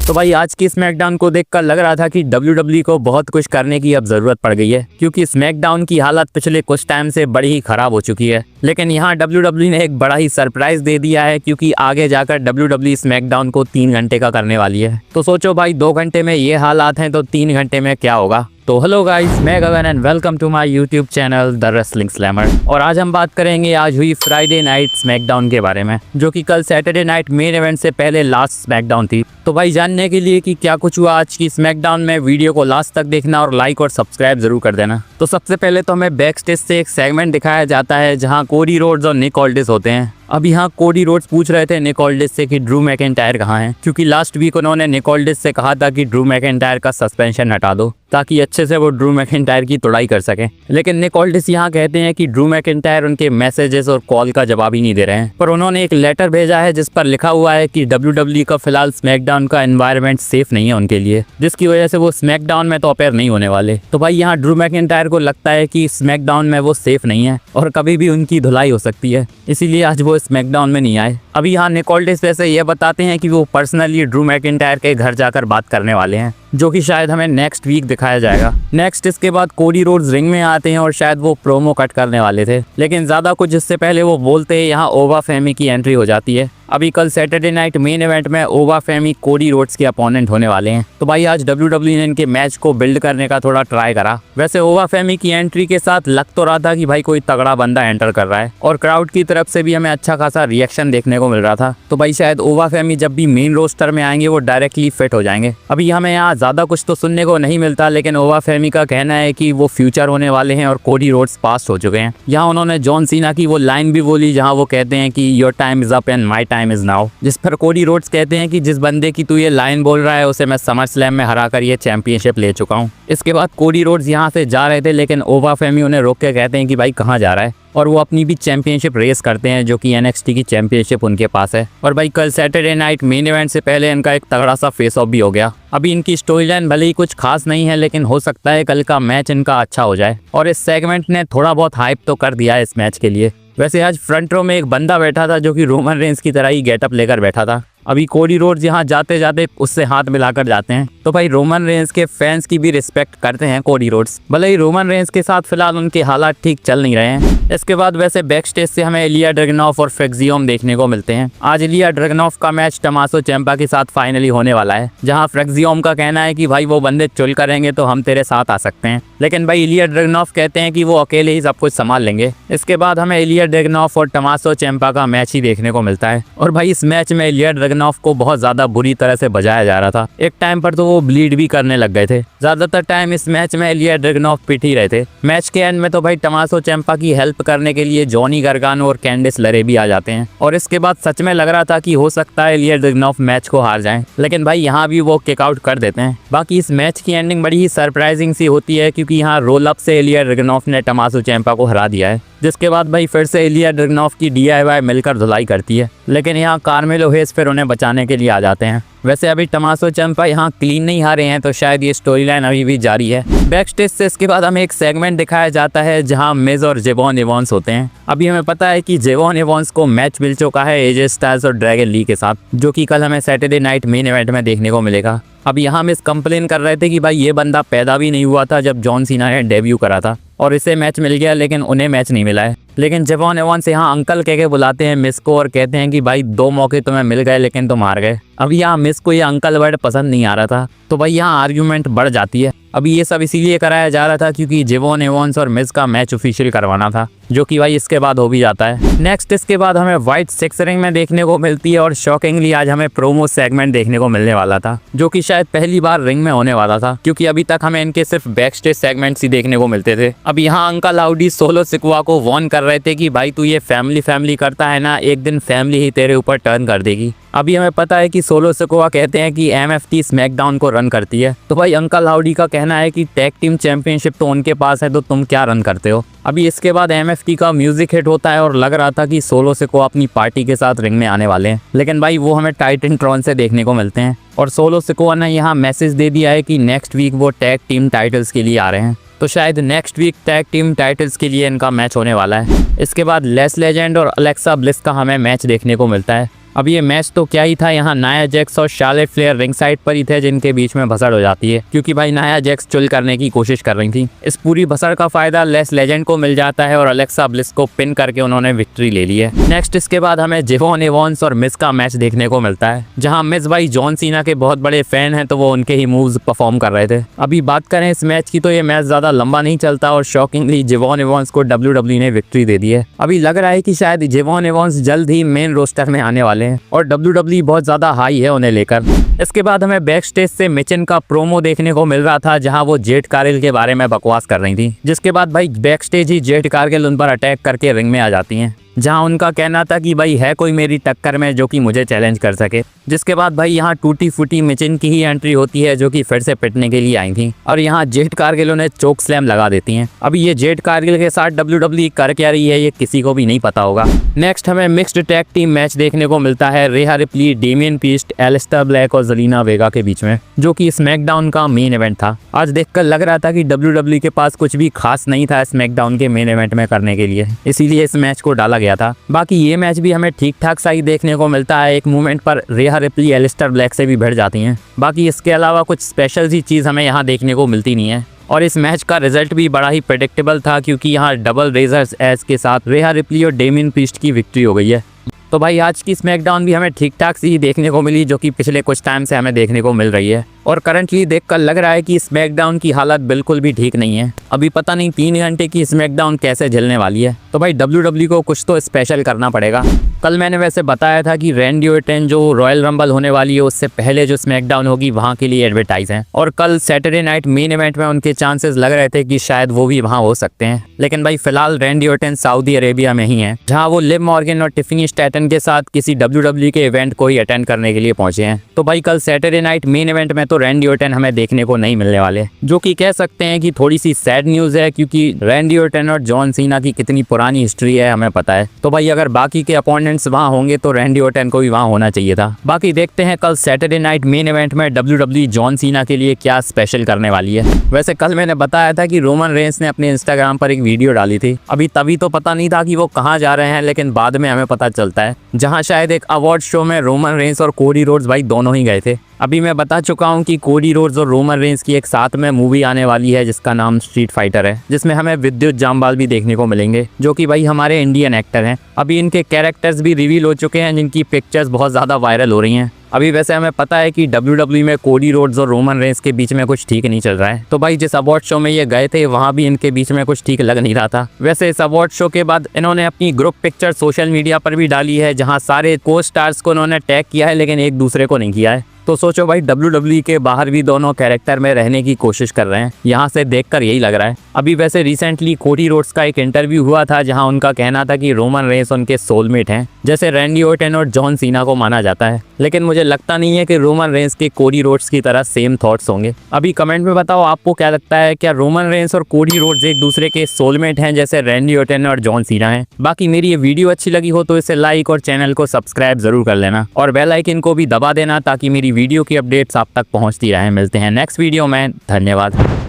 तो भाई आज की स्मैकडाउन को देखकर लग रहा था कि WWE को बहुत कुछ करने की अब जरूरत पड़ गई है, क्योंकि स्मैकडाउन की हालत पिछले कुछ टाइम से बड़ी ही खराब हो चुकी है। लेकिन यहाँ WWE ने एक बड़ा ही सरप्राइज दे दिया है, क्योंकि आगे जाकर WWE स्मैकडाउन को 3 घंटे का करने वाली है। तो सोचो भाई 2 घंटे में ये हालात हैं तो 3 घंटे में क्या होगा। तो हेलो गाइस, मैं Gagan and welcome to my YouTube channel the Wrestling Slammer. और आज हम बात करेंगे आज हुई फ्राइडे नाइट स्मैकडाउन के बारे में, जो कि कल सैटरडे नाइट मेन इवेंट से पहले लास्ट स्मैकडाउन थी। तो भाई जानने के लिए कि क्या कुछ हुआ आज की स्मैकडाउन में, वीडियो को लास्ट तक देखना और लाइक और सब्सक्राइब जरूर कर देना। तो सबसे पहले तो हमें बैक स्टेज से एक सेगमेंट दिखाया जाता है जहाँ कोडी रोड्स और निक ऑल्डिस होते हैं। अब यहाँ कोडी रोड्स पूछ रहे थे निक ऑल्डिस से कि ड्रू मैकिंटायर कहाँ है, क्योंकि लास्ट वीक उन्होंने निक ऑल्डिस से कहा था कि ड्रू मैकिंटायर का सस्पेंशन हटा दो ताकि अच्छे से वो ड्रू मैकिंटायर की तोड़ाई कर सके। लेकिन निक ऑल्डिस यहाँ कहते हैं कि ड्रू मैकिंटायर उनके मैसेजेस और कॉल का जवाब ही नहीं दे रहे हैं, पर उन्होंने एक लेटर भेजा है जिस पर लिखा हुआ है कि WWE का फिलहाल स्मैकडाउन का एनवायरनमेंट सेफ नहीं है उनके लिए, जिसकी वजह से वो स्मैकडाउन में तो अपेयर नहीं होने वाले। तो भाई यहाँ ड्रू मैकिंटायर को लगता है कि स्मैकडाउन में वो सेफ नहीं है और कभी भी उनकी धुलाई हो सकती है, इसीलिए आज वो स्मैकडाउन में नहीं आए। अभी यहाँ निक ऑल्डिस वैसे ये बताते हैं कि वो पर्सनली ड्रू मैकिंटायर के घर जाकर बात करने वाले हैं, जो कि शायद हमें नेक्स्ट वीक दिखाया जाएगा। नेक्स्ट इसके बाद कोडी रोड्स रिंग में आते हैं और शायद वो प्रोमो कट करने वाले थे, लेकिन ज्यादा कुछ इससे पहले वो बोलते हैं यहाँ ओवा फेमी की एंट्री हो जाती है। अभी कल सैटरडे नाइट मेन इवेंट में ओवा फेमी कोडी रोड्स के अपोनेंट होने वाले हैं। तो भाई आज WWE ने इनके मैच को बिल्ड करने का थोड़ा ट्राई करा। वैसे ओवा फेमी की एंट्री के साथ लग तो रहा था कि भाई कोई तगड़ा बंदा एंटर कर रहा है, और क्राउड की तरफ से भी हमें अच्छा खासा रिएक्शन देखने को मिल रहा था। तो भाई शायद ओवा फेमी जब भी मेन रोस्टर में आएंगे वो डायरेक्टली फिट हो जाएंगे। अभी हमें यहाँ ज्यादा कुछ तो सुनने को नहीं मिलता, लेकिन ओवा फेमी का कहना है कि वो फ्यूचर होने वाले हैं और कोडी रोड्स पास्ट हो चुके हैं। यहाँ उन्होंने जॉन सीना की वो लाइन भी बोली जहाँ वो कहते हैं कि your time is up and my time is now, जिस पर कोडी रोड्स कहते हैं कि जिस बंदे की तू ये लाइन बोल रहा है उसे मैं समर स्लैम में हराकर ये चैंपियनशिप ले चुका हूँ। इसके बाद कोडी रोड्स यहाँ से जा रहे थे, लेकिन ओवा फेमी उन्हें रोक के कहते हैं कि भाई कहाँ जा रहा है, और वो अपनी भी चैंपियनशिप रेस करते हैं, जो कि NXT की चैंपियनशिप उनके पास है। और भाई कल सैटरडे नाइट मेन इवेंट से पहले इनका एक तगड़ा सा फेस ऑफ भी हो गया। अभी इनकी स्टोरी लाइन भले ही कुछ खास नहीं है, लेकिन हो सकता है कल का मैच इनका अच्छा हो जाए, और इस सेगमेंट ने थोड़ा बहुत हाइप तो कर दिया है इस मैच के लिए। वैसे आज फ्रंट रो में एक बंदा बैठा था जो कि रोमन रेंस की तरह ही गेटअप लेकर बैठा था। अभी कोडी रोड्स यहाँ जाते जाते उससे हाथ मिलाकर जाते हैं। तो भाई रोमन रेंस के फैंस की भी रिस्पेक्ट करते हैं कोडी रोड्स, भले ही रोमन रेंस के साथ फिलहाल उनके हालात ठीक चल नहीं रहे हैं। इसके बाद वैसे बैक स्टेज से हमें इलिया ड्रैगनोफ और फ्रेक्सियोम देखने को मिलते हैं। आज इलिया ड्रैगनोफ का मैच टमासो चैंपा के साथ फाइनली होने वाला है, जहाँ फ्रेक्सियोम का कहना है कि भाई वो बंदे चुल करेंगे तो हम तेरे साथ आ सकते हैं, लेकिन भाई इलिया ड्रैगनोफ कहते हैं कि वो अकेले ही सब कुछ संभाल लेंगे। इसके बाद हमें इलिया ड्रैगनोफ और टमासो चैंपा का मैच ही देखने को मिलता है, और भाई इस मैच में इलिया ड्रैगनोफ को बहुत ज्यादा बुरी तरह से बजाया जा रहा था। एक टाइम पर तो वो ब्लीड भी करने लग गए थे। ज्यादातर टाइम इस मैच में इलिया ड्रैगनोफ पिट ही रहे थे। मैच के एंड में तो भाई टमासो चैंपा की हेल्प करने के लिए जॉनी गार्गानो और कैंडिस लरे भी आ जाते हैं, और इसके बाद सच में लग रहा था कि हो सकता है इलिया ड्रैगनोफ मैच को हार जाएं, लेकिन भाई यहाँ भी वो किक आउट कर देते हैं। बाकी इस मैच की एंडिंग बड़ी ही सरप्राइजिंग सी होती है, क्योंकि यहाँ रोल अप से इलिया ड्रैगनोफ ने टमासो चैंपा को हरा दिया है, जिसके बाद भाई फिर से इलिया ड्रैगनोफ की DIY मिलकर धुलाई करती है, लेकिन यहाँ कार्मेलो हेस फिर उन्हें बचाने के लिए आ जाते हैं। वैसे अभी टमासो चैंपा यहाँ क्लीन नहीं हारे हैं, तो शायद ये स्टोरी लाइन अभी भी जारी है। बैक स्टेज से इसके बाद हमें एक सेगमेंट दिखाया जाता है जहाँ मिज और जेवॉन एवॉन्स होते हैं। अभी हमें पता है कि जेवॉन एवॉन्स को मैच मिल चुका है AJ स्टाइल्स और ड्रैगन ली के साथ, जो कि कल हमें सैटरडे नाइट मेन इवेंट में देखने को मिलेगा। अब यहाँ मिस कंप्लेन कर रहे थे कि भाई ये बंदा पैदा भी नहीं हुआ था जब जॉन सीना ने डेब्यू करा था, और इसे मैच मिल गया लेकिन उन्हें मैच नहीं मिला है। लेकिन जेवॉन एवॉन्स यहाँ अंकल कह के बुलाते हैं मिस को और कहते हैं कि भाई 2 मौके तुम्हें मिल गए लेकिन तुम हार गए। अब यहाँ मिस को ये अंकल वर्ड पसंद नहीं आ रहा था, तो भाई यहाँ आर्ग्यूमेंट बढ़ जाती है। अभी ये सब इसीलिए कराया जा रहा था क्योंकि जेवॉन एवॉन्स और मिस का मैच ऑफिशियल करवाना था, जो कि भाई इसके बाद हो भी जाता है। नेक्स्ट इसके बाद हमें व्हाइट 6 रिंग में देखने को मिलती है, और शॉकिंगली आज हमें प्रोमो सेगमेंट देखने को मिलने वाला था, जो कि शायद पहली बार रिंग में होने वाला था, क्योंकि अभी तक हमें इनके सिर्फ बैक स्टेज सेगमेंट्स ही देखने को मिलते थे। अब यहाँ अंकल आउडी सोलो सिकुआ को वार्न कर रहे थे कि भाई तू ये फैमिली करता है ना, एक दिन फैमिली ही तेरे ऊपर टर्न कर देगी। अभी हमें पता है कि सोलो सिकोआ कहते हैं कि MFT स्मैकडाउन को रन करती है, तो भाई अंकल हाउडी का कहना है कि टैग टीम चैंपियनशिप तो उनके पास है, तो तुम क्या रन करते हो। अभी इसके बाद MFT का म्यूजिक हिट होता है और लग रहा था कि सोलो सिकोआ अपनी पार्टी के साथ रिंग में आने वाले हैं, लेकिन भाई वो हमें टाइटनट्रॉन से देखने को मिलते हैं, और सोलो सिकोआ ने यहाँ मैसेज दे दिया है कि नेक्स्ट वीक वो टैग टीम टाइटल्स के लिए आ रहे हैं। तो शायद next week tag team titles के लिए इनका मैच होने वाला है। इसके बाद लेस लेजेंड और अलेक्सा ब्लिस का हमें मैच देखने को मिलता है, अब ये मैच तो क्या ही था, यहाँ नाया जैक्स और शार्लेट फ्लेयर रिंग साइड पर ही थे जिनके बीच में भसड़ हो जाती है, क्योंकि भाई नाया जैक्स चुल करने की कोशिश कर रही थी। इस पूरी भसड़ का फायदा लेस लेजेंड को मिल जाता है और अलेक्सा ब्लिस को पिन करके उन्होंने विक्ट्री ले ली है। नेक्स्ट इसके बाद हमें जेवॉन एवॉन्स और मिस का मैच देखने को मिलता है, जहाँ मिस भाई जॉन सीना के बहुत बड़े फैन हैं तो वो उनके ही मूव्स परफॉर्म कर रहे थे। अभी बात करें इस मैच की तो ये मैच ज्यादा लंबा नहीं चलता और शॉकिंगली जेवॉन एवॉन्स को WWE ने विक्ट्री दे दी है। अभी लग रहा है कि शायद जेवॉन एवॉन्स जल्द ही मेन रोस्टर में आने वाले हैं और WWE बहुत ज्यादा हाई है उन्हें लेकर। इसके बाद हमें बैक स्टेज से मिचिन का प्रोमो देखने को मिल रहा था, जहां वो जेड कारगिल के बारे में बकवास कर रही थी, जिसके बाद भाई बैक स्टेज ही जेड कारगिल उन पर अटैक करके रिंग में आ जाती हैं, जहां उनका कहना था कि भाई है कोई मेरी टक्कर में जो कि मुझे चैलेंज कर सके। जिसके बाद भाई यहाँ टूटी फूटी मिचिन की ही एंट्री होती है, जो कि फिर से पिटने के लिए आई थी और यहाँ जेड कारगिल उन्हें चोक स्लैम लगा देती हैं। अभी ये जेड कारगिल के साथ WWE कर क्या रही है ये किसी को भी नहीं पता होगा। नेक्स्ट हमें मिक्स्ड टैग टीम मैच देखने को मिलता है Rhea Ripley, Damian Priest, Aleister Black और ज़ेलिना वेगा के बीच में, जो कि स्मैकडाउन का मेन इवेंट था। आज देखकर लग रहा था कि WWE के पास कुछ भी खास नहीं था स्मैकडाउन के मेन इवेंट में करने के लिए, इसीलिए इस मैच को डाला गया था। बाकी ये मैच भी हमें ठीक ठाक सा ही देखने को मिलता है। एक मोमेंट पर रेहा रिप्ली एलिस्टर ब्लैक से भी भिड़ जाती हैं। बाकी इसके अलावा कुछ स्पेशल सी चीज़ हमें यहाँ देखने को मिलती नहीं है और इस मैच का रिजल्ट भी बड़ा ही प्रेडिक्टेबल था, क्योंकि यहाँ डबल रेजर्स एज के साथ रेहा रिप्ली और डेमियन प्रीस्ट की विक्ट्री हो गई है। तो भाई आज की स्मैकडाउन भी हमें ठीक ठाक सी ही देखने को मिली, जो कि पिछले कुछ टाइम से हमें देखने को मिल रही है और करंटली देखकर लग रहा है कि स्मैकडाउन की हालत बिल्कुल भी ठीक नहीं है। अभी पता नहीं 3 घंटे की स्मैकडाउन कैसे झेलने वाली है। तो भाई WWE को कुछ तो स्पेशल करना पड़ेगा। कल मैंने वैसे बताया था कि रैंडी ऑर्टन जो रॉयल रंबल होने वाली है उससे पहले जो स्मैकडाउन होगी वहाँ के लिए एडवर्टाइज हैं और कल सैटरडे नाइट मेन इवेंट में उनके चांसेस लग रहे थे कि शायद वो भी वहाँ हो सकते हैं। लेकिन भाई फिलहाल रैंडी ऑर्टन सऊदी अरेबिया में ही है, जहाँ वो लिव मॉर्गन और टिफनी स्टैटन के साथ किसी WWE के इवेंट को ही अटेंड करने के लिए पहुंचे हैं। तो भाई कल सैटरडे नाइट मेन इवेंट में तो रैंडी ऑर्टन हमें देखने को नहीं मिलने वाले, जो कि कह सकते हैं कि थोड़ी सी सैड न्यूज़ है, क्योंकि रैंडी ऑर्टन और जॉन सीना की कितनी पुरानी हिस्ट्री है हमें पता है। तो भाई अगर बाकी के अपोनेंट्स वहाँ होंगे तो रैंडी ऑर्टन को भी वहाँ होना चाहिए था। बाकी देखते हैं कल सैटरडे नाइट मेन इवेंट में WWE जॉन सीना के लिए क्या स्पेशल करने वाली है। वैसे कल मैंने बताया था कि रोमन रेंस ने अपने इंस्टाग्राम पर एक वीडियो डाली थी। अभी तभी तो पता नहीं था कि वो कहाँ जा रहे हैं, लेकिन बाद में हमें पता चलता है, जहाँ शायद एक अवार्ड शो में रोमन रेंस और कोडी रोड्स भाई दोनों ही गए थे। अभी मैं बता चुका हूँ कि कोडी रोड्स और रोमन रेंस की एक साथ में मूवी आने वाली है जिसका नाम स्ट्रीट फाइटर है, जिसमें हमें विद्युत जामवाल भी देखने को मिलेंगे, जो कि भाई हमारे इंडियन एक्टर हैं। अभी इनके कैरेक्टर्स भी रिवील हो चुके हैं, जिनकी पिक्चर्स बहुत ज़्यादा वायरल हो रही हैं। अभी वैसे हमें पता है कि WWE में कोडी रोड्स और रोमन रेंस के बीच में कुछ ठीक नहीं चल रहा है। तो भाई जिस अवार्ड शो में ये गए थे वहाँ भी इनके बीच में कुछ ठीक लग नहीं रहा था। वैसे इस अवार्ड शो के बाद इन्होंने अपनी ग्रुप पिक्चर सोशल मीडिया पर भी डाली है, जहाँ सारे को स्टार्स को इन्होंने टैग किया है लेकिन एक दूसरे को नहीं किया है। तो सोचो भाई WWE के बाहर भी दोनों कैरेक्टर में रहने की कोशिश कर रहे हैं, यहाँ से देखकर यही लग रहा है। अभी वैसे रिसेंटली कोडी रोड्स का एक इंटरव्यू हुआ था, जहाँ उनका कहना था कि रोमन रेंस उनके सोलमेट हैं, जैसे रैंडी ऑर्टन और जॉन सीना को माना जाता है। लेकिन मुझे लगता नहीं है कि रोमन रेंस के कोडी रोड्स की तरह सेम थॉट्स होंगे। अभी कमेंट में बताओ आपको क्या लगता है, क्या रोमन रेंस और कोडी रोड्स एक दूसरे के सोलमेट हैं जैसे रैंडी ऑर्टन और जॉन सीना हैं? बाकी मेरी ये वीडियो अच्छी लगी हो तो इसे लाइक और चैनल को सब्सक्राइब जरूर कर लेना और बेल आइकन को भी दबा देना, ताकि मेरी वीडियो की अपडेट्स आप तक पहुंचती रहें। मिलते हैं नेक्स्ट वीडियो में, धन्यवाद।